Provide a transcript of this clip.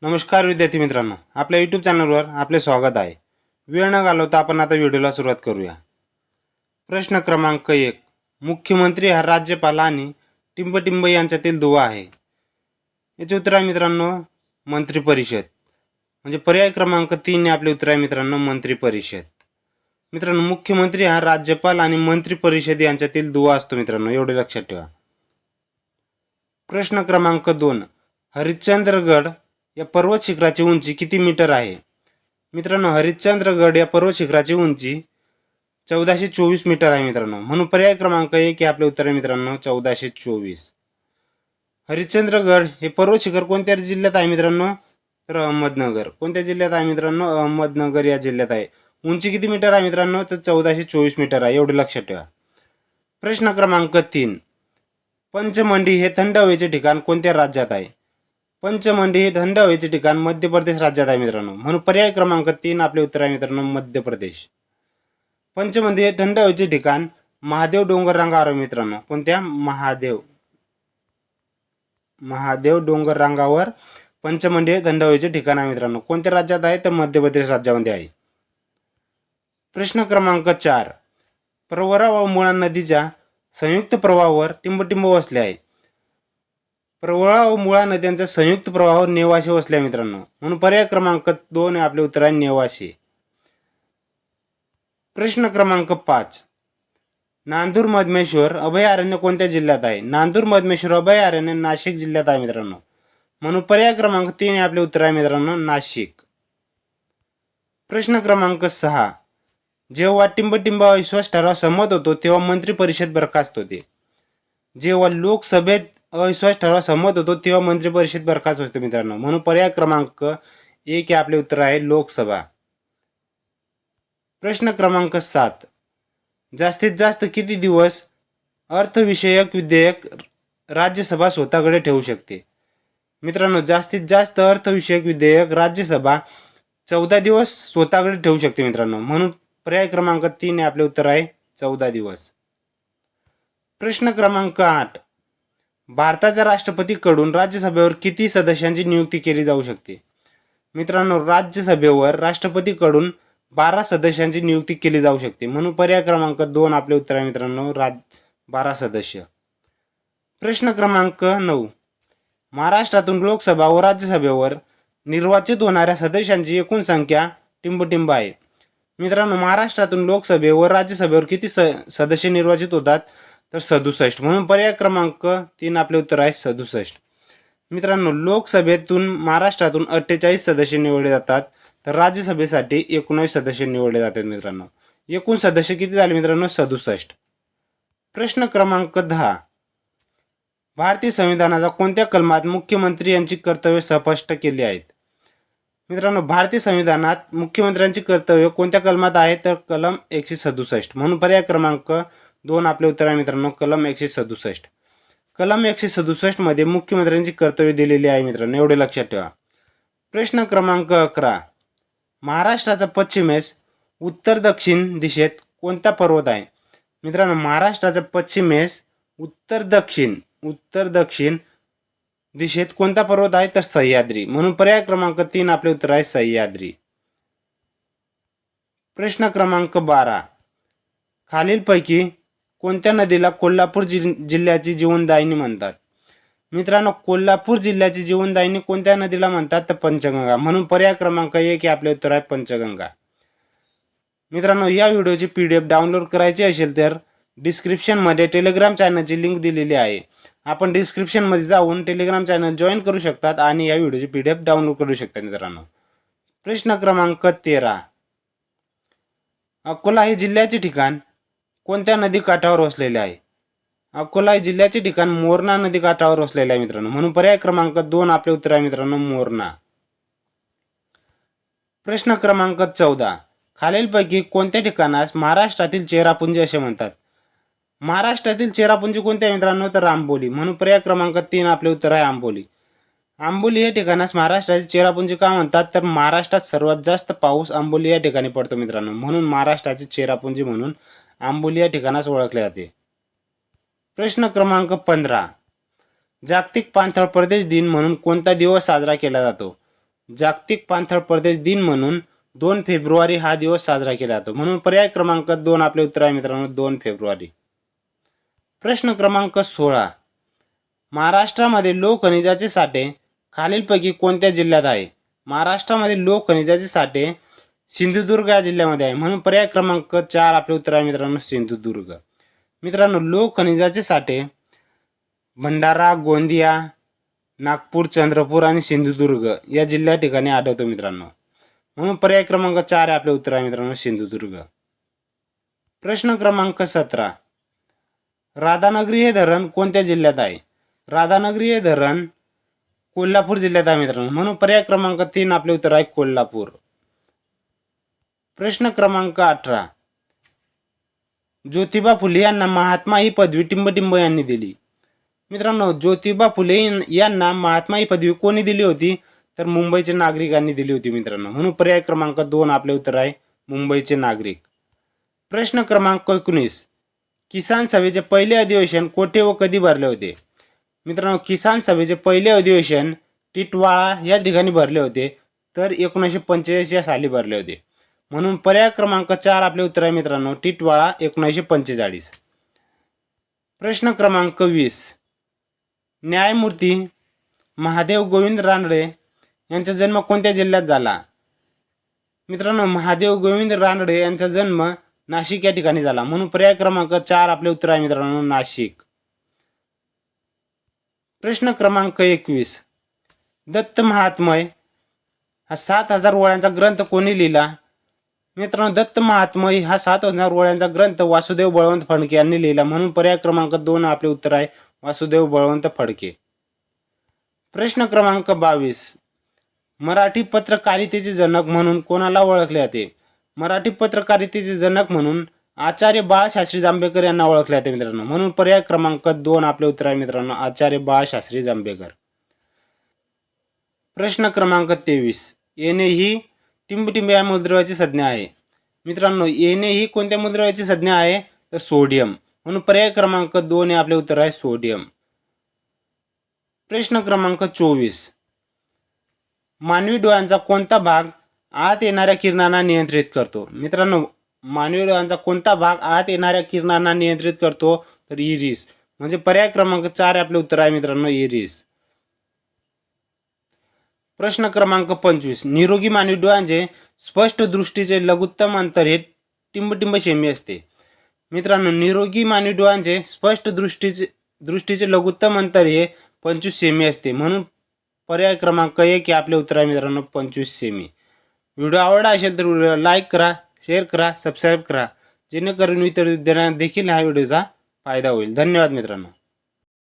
नमस्कार विद्यार्थी मित्रांनो, आपल्या यूट्यूब चॅनलवर आपले स्वागत आहे. वेळ न घालवता आपण आता व्हिडिओला सुरुवात करूया. प्रश्न क्रमांक 1. मुख्यमंत्री हा राज्यपाल आणि टिंबटिंब यांच्यातील दुवा आहे. याचे उत्तर आहे मित्रांनो मंत्रिपरिषद. म्हणजे पर्याय क्रमांक 3 आपले उत्तर आहे मित्रांनो मंत्रिपरिषद. मित्रांनो, मुख्यमंत्री हा राज्यपाल आणि मंत्रिपरिषद यांच्यातील दुवा असतो मित्रांनो, एवढे लक्षात ठेवा. प्रश्न क्रमांक 2. हरिश्चंद्रगड या पर्वत शिखराची उंची किती मीटर आहे? मित्रांनो, हरिश्चंद्रगड या पर्वत शिखराची उंची 1424 मीटर आहे मित्रांनो. म्हणून पर्याय क्रमांक 1 हे आपले उत्तर आहे मित्रांनो 1424. हरिश्चंद्रगड हे पर्वत शिखर कोणत्या जिल्ह्यात आहे मित्रांनो? तर अहमदनगर. कोणत्या जिल्ह्यात आहे मित्रांनो? अहमदनगर या जिल्ह्यात आहे. उंची किती मीटर आहे मित्रांनो? तर 1424 मीटर आहे, एवढे लक्षात ठेवा. प्रश्न क्रमांक 3. पंचमंडी हे थंड हवेचे ठिकाण कोणत्या राज्यात आहे? पंचमंडी हे थंड हवेचे ठिकाण मध्य प्रदेश राज्यात आहे मित्रांनो. म्हणून पर्याय क्रमांक 3 आपले उत्तर आहे मित्रांनो मध्य प्रदेश. पंचमंडी हे थंड हवेचे ठिकाण महादेव डोंगर रांगावर आहे मित्रांनो. कोणत्या? महादेव डोंगर रांगावर पंचमंडी हे थंड हवेचे ठिकाण आहे मित्रांनो. कोणत्या राज्यात आहे? तर मध्य प्रदेश राज्यामध्ये आहे. प्रश्न क्रमांक 4. प्रवरा व मुळा नदीच्या संयुक्त प्रवाहावर टिंबटिंब वसले आहे. प्रवरा व मुळा नद्यांच्या संयुक्त प्रवाहावर नेवासे वसले आहे मित्रांनो. म्हणून पर्याय क्रमांक 2 आपले उत्तर आहे नेवासे. प्रश्न क्रमांक 5. नांदूर मधमेश्वर अभयारण्य कोणत्या जिल्ह्यात आहे? नांदूर मधमेश्वर अभयारण्य नाशिक जिल्ह्यात आहे मित्रांनो. म्हणून पर्याय क्रमांक 3 आपले उत्तर आहे मित्रांनो नाशिक. प्रश्न क्रमांक 6. जेव्हा टिंबटिंब अविश्वास ठराव संमत होतो तेव्हा मंत्रिपरिषद बरखास्त होते. जेव्हा लोकसभेत अविश्वास ठराव संमत होतो तेव्हा मंत्रिपरिषद बरखास्त होते मित्रांनो. म्हणून पर्याय क्रमांक 1 हे आपले उत्तर आहे लोकसभा. प्रश्न क्रमांक 7. जास्तीत जास्त किती दिवस अर्थविषयक विधेयक राज्यसभा स्वतःकडे ठेवू शकते? मित्रांनो, जास्तीत जास्त अर्थविषयक विधेयक राज्यसभा 14 दिवस स्वतःकडे ठेवू शकते मित्रांनो. म्हणून पर्याय क्रमांक 3 हे आपले उत्तर आहे 14 दिवस. प्रश्न क्रमांक 8. भारताच्या राष्ट्रपतीकडून राज्यसभेवर किती सदस्यांची नियुक्ती केली जाऊ शकते? मित्रांनो, राज्यसभेवर राष्ट्रपतीकडून 12 सदस्यांची नियुक्ती केली जाऊ शकते. म्हणून पर्याय क्रमांक 2 आपले उत्तर आहे मित्रांनो 12 सदस्य. प्रश्न क्रमांक 9. महाराष्ट्रातून लोकसभा व राज्यसभेवर निर्वाचित होणाऱ्या सदस्यांची एकूण संख्या टिंबटिंब आहे. मित्रांनो, महाराष्ट्रातून लोकसभे व राज्यसभेवर किती सदस्य निर्वाचित होतात? तर 67. म्हणून पर्याय क्रमांक 3 आपले उत्तर आहे 67. मित्रांनो, लोकसभेतून महाराष्ट्रातून 48 सदस्य निवडले जातात, तर राज्यसभेसाठी 19 सदस्य निवडले जातात मित्रांनो. एकूण सदस्य किती झाले मित्रांनो? 67. प्रश्न क्रमांक 10. भारतीय संविधानाच्या कोणत्या कलमात मुख्यमंत्री यांची कर्तव्य स्पष्ट केली आहेत? मित्रांनो, भारतीय संविधानात मुख्यमंत्र्यांची कर्तव्य कोणत्या कलमात आहे? तर कलम 167. म्हणून पर्याय क्रमांक 2 आपले उत्तर आहे मित्रांनो कलम 167. कलम 167 मध्ये मुख्यमंत्र्यांची कर्तव्य दिलेली आहे मित्रांनो, एवढे लक्षात ठेवा. प्रश्न क्रमांक 11. महाराष्ट्राचा पश्चिमेस उत्तर दक्षिण दिशेत कोणता पर्वत आहे? मित्रांनो, महाराष्ट्राच्या पश्चिमेस उत्तर दक्षिण दिशेत कोणता पर्वत आहे? तर सह्याद्री. म्हणून पर्याय क्रमांक 3 आपले उत्तर आहे सह्याद्री. प्रश्न क्रमांक 12. खालीलपैकी कोणत्या नदीला कोल्हापूर जिल्ह्याची जीवनदायिनी म्हणतात? मित्रांनो, कोल्हापूर जिल्ह्याची जीवनदायिनी कोणत्या नदीला म्हणतात? तर पंचगंगा. म्हणून पर्याय क्रमांक 1 हे आपले उत्तर आहे पंचगंगा. मित्रांनो, या व्हिडिओची PDF डाउनलोड करायची असेल तर डिस्क्रिप्शनमध्ये टेलिग्राम चॅनलची लिंक दिलेली आहे. आपण डिस्क्रिप्शनमध्ये जाऊन टेलिग्राम चॅनल जॉईन करू शकतात आणि या व्हिडिओची PDF डाउनलोड करू शकतात मित्रांनो. प्रश्न क्रमांक 13. अकोला हे जिल्ह्याचे ठिकाण कोणत्या नदी काठावर वसलेले आहे? अकोला हे जिल्ह्याचे ठिकाण मोरणा नदी काठावर वसलेले आहे मित्रांनो. म्हणून पर्याय क्रमांक 2 आपले उत्तर आहे मित्रांनो मोरणा. प्रश्न क्रमांक 14. खालीलपैकी कोणत्या ठिकाणास महाराष्ट्रातील चेरापुंजी असे म्हणतात? महाराष्ट्रातील चेरापुंजी कोणते आहे मित्रांनो? तर आंबोली. म्हणून पर्याय क्रमांक 3 आपले उत्तर आहे आंबोली. आंबोली या ठिकाणास महाराष्ट्राची चेरापुंजी का म्हणतात? तर महाराष्ट्रात सर्वात जास्त पाऊस आंबोली या ठिकाणी पडतो मित्रांनो. म्हणून महाराष्ट्राची चेरापुंजी म्हणून आंबोली या ठिकाणास ओळखले जाते. प्रश्न क्रमांक 15. जागतिक पाणथळ प्रदेश दिन म्हणून कोणता दिवस साजरा केला जातो? जागतिक पाणथळ प्रदेश दिन म्हणून 2 फेब्रुवारी हा दिवस साजरा केला जातो. म्हणून पर्याय क्रमांक 2 आपले उत्तर आहे मित्रांनो, 2 फेब्रुवारी. प्रश्न क्रमांक 16. महाराष्ट्रामध्ये लोह खनिजाचे साठे खालीलपैकी कोणत्या जिल्ह्यात आहे? महाराष्ट्रामध्ये लोह खनिजाचे साठे सिंधुदुर्ग या जिल्ह्यामध्ये आहे. म्हणून पर्याय क्रमांक 4 आपले उत्तर आहे मित्रांनो, सिंधुदुर्ग. मित्रांनो, लोह खनिजाचे साठे भंडारा, गोंदिया, नागपूर, चंद्रपूर आणि सिंधुदुर्ग या जिल्ह्या ठिकाणी आढळतो मित्रांनो. म्हणून पर्याय क्रमांक 4 आपले उत्तर आहे मित्रांनो, सिंधुदुर्ग. प्रश्न क्रमांक 17. राधानगरी हे धरण कोणत्या जिल्ह्यात आहे? राधानगरी हे धरण कोल्हापूर जिल्ह्यात आहे मित्रांनो. म्हणून पर्याय क्रमांक 3 आपले उत्तर आहे कोल्हापूर. प्रश्न क्रमांक 18. ज्योतिबा फुले यांना महात्मा ही पदवी टिंबटिंब यांनी दिली. मित्रांनो, ज्योतिबा फुले यांना महात्मा ही पदवी कोणी दिली होती? तर मुंबईच्या नागरिकांनी दिली होती मित्रांनो. म्हणून पर्याय क्रमांक 2 आपले उत्तर आहे मुंबईचे नागरिक. प्रश्न क्रमांक 19. किसान सभेचे पहिले अधिवेशन कोठे व कधी भरले होते? मित्रांनो, किसान सभेचे पहिले अधिवेशन टिटवाळा या ठिकाणी भरले होते, तर 1945 या साली भरले होते. म्हणून पर्याय क्रमांक 4 आपले उत्तर आहे मित्रांनो, टिटवाळा 1945. प्रश्न क्रमांक 20. न्यायमूर्ती महादेव गोविंद रानडे यांचा जन्म कोणत्या जिल्ह्यात झाला? मित्रांनो, महादेव गोविंद रानडे यांचा जन्म नाशिक या ठिकाणी झाला. म्हणून पर्याय क्रमांक 4 आपले उत्तर आहे मित्रांनो, नाशिक. प्रश्न क्रमांक 21. दत्त महात्म्य हा 7000 ओळ्यांचा ग्रंथ कोणी लिहिला? मित्रांनो, दत्त महात्म्य हा 7000 ओळ्यांचा ग्रंथ वासुदेव बळवंत फडके यांनी लिहिला. म्हणून पर्याय क्रमांक 2 आपले उत्तर आहे वासुदेव बळवंत फडके. प्रश्न क्रमांक 22. मराठी पत्रकारितेचे जनक म्हणून कोणाला ओळखले जाते? मराठी पत्रकारितेचे जनक म्हणून आचार्य बाळशास्त्री जांभेकर यांना ओळखले जाते मित्रांनो. म्हणून पर्याय क्रमांक 2 आपले उत्तर आहे मित्रांनो, आचार्य बाळशास्त्री जांभेकर. प्रश्न क्रमांक 23. येणे ही टिंबटिंब या मूलद्रव्याची संज्ञा आहे. मित्रांनो, येणे ही कोणत्या मूलद्रव्याची संज्ञा आहे? तर सोडियम. म्हणून पर्याय क्रमांक 2 हे आपले उत्तर आहे सोडियम. प्रश्न क्रमांक 24. मानवी डोळ्यांचा कोणता भाग आत येणाऱ्या किरणांना नियंत्रित करतो? मित्रांनो, मानवी डोळ्यांचा कोणता भाग आत येणाऱ्या किरणांना नियंत्रित करतो? तर इरिस. म्हणजे पर्याय क्रमांक 4 आपले उत्तर आहे मित्रांनो, इरिस. प्रश्न क्रमांक 25. निरोगी मानवी डोळ्यांचे स्पष्ट दृष्टीचे लघुत्तम अंतर हे टिंबटिंब सेमी असते. मित्रांनो, निरोगी मानवी डोळ्यांचे स्पष्ट दृष्टीचे लघुत्तम अंतर हे 25 सेमी असते. म्हणून पर्याय क्रमांक 1 हे आपले उत्तर आहे मित्रांनो, 25 सेमी. व्हिडिओ आवडला असेल तर व्हिडिओला लाईक करा, शेअर करा, सबस्क्राईब करा, जेणेकरून इतर विद्यार्थ्यांना देखील हा व्हिडिओचा फायदा होईल. धन्यवाद मित्रांनो.